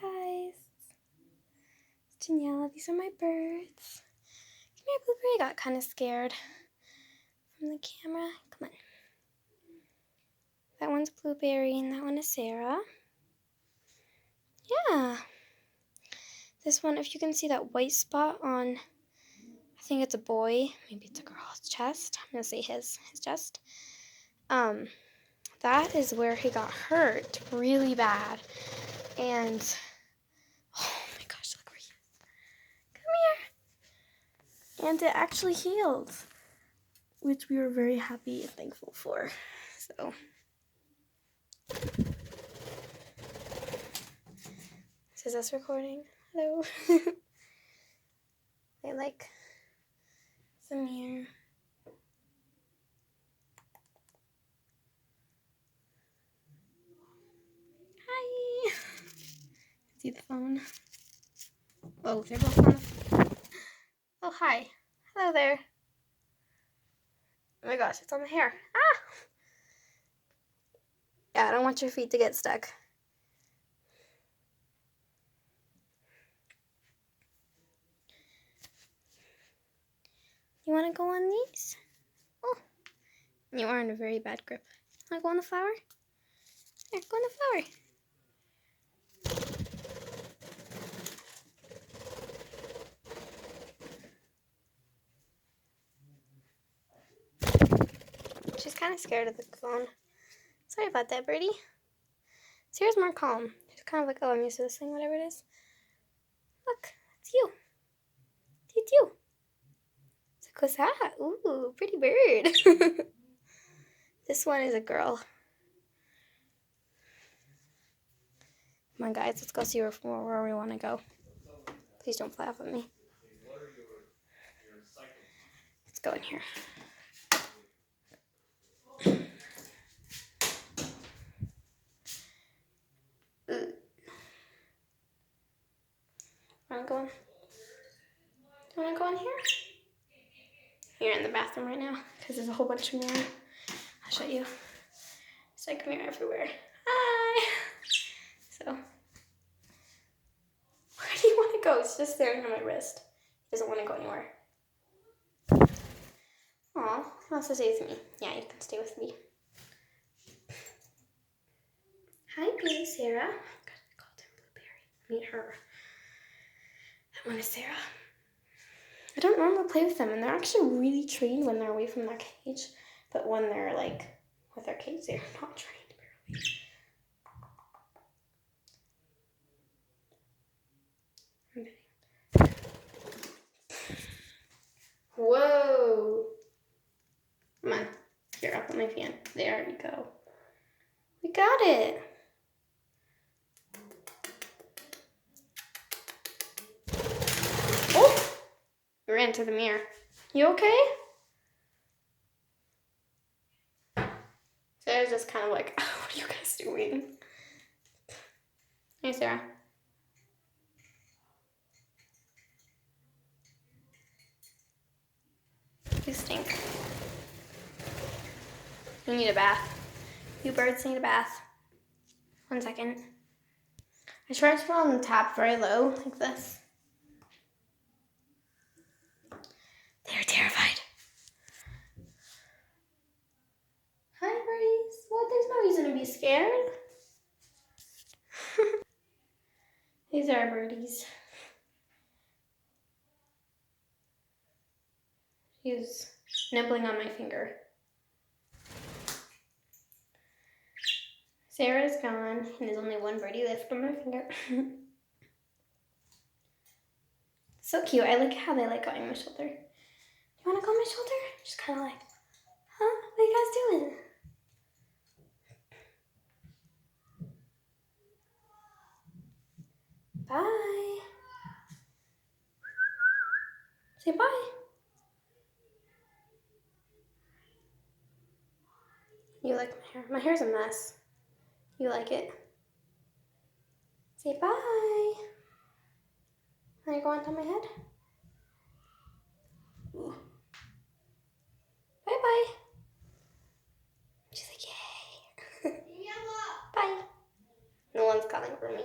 guys, it's Daniela. These are my birds. Come here, Blueberry. Got kind of scared from the camera. Come on. That one's Blueberry and that one is Sarah. Yeah. This one, if you can see that white spot on, I think it's a boy, maybe it's a girl's chest. I'm gonna say his chest. That is where he got hurt really bad. And oh my gosh, look where he is. Come here. And it actually healed, which we were very happy and thankful for. So this is us recording. Hello. I like Samir. Hi. See the phone? Oh, they're both on the phone. Oh, hi. Hello there. Oh my gosh, it's on the hair. Ah! Yeah, I don't want your feet to get stuck. You want to go on these? Oh, you are in a very bad grip. Want to go on the flower? Here, go on the flower. She's kind of scared of the phone. Sorry about that, birdie. Sarah's more calm. She's kind of like, oh, I'm used to this thing, whatever it is. Look, it's you. It's you. So what's that? Ooh, pretty bird. This one is a girl. Come on, guys, let's go see where we want to go. Please don't fly off at me. Let's go in here. Want to go in here? You're in the bathroom right now because there's a whole bunch of mirror. I'll show you. It's like mirror everywhere. Hi. So, where do you want to go? It's just staring at my wrist. He doesn't want to go anywhere. Aw, he wants to stay with me. Yeah, you can stay with me. Hi, baby Sarah. God, I called him Blueberry. Meet her. That one is Sarah. I don't normally play with them, and they're actually really trained when they're away from their cage. But when they're like with their cage, they're not trained barely. Whoa! Come on, here, I'll put my fan. There we go. We got it. Oh! We ran to the mirror. You okay? Sarah's just kind of like, oh, what are you guys doing? Hey, Sarah. You stink. You need a bath. You birds need a bath. 1 second. I tried to put on the tap very low, like this. They're terrified. Hi, birdies. What? There's no reason to be scared. These are our birdies. He's nibbling on my finger. Sarah's gone, and there's only one birdie left on my finger. So cute. I like how they like going on my shoulder. You want to go on my shoulder? Just kind of like, huh? What are you guys doing? Bye. Say bye. You like my hair? My hair's a mess. You like it? Say bye. Want to go on top of my head? Ooh. Bye-bye. She's like, yay. Bye. No one's calling for me.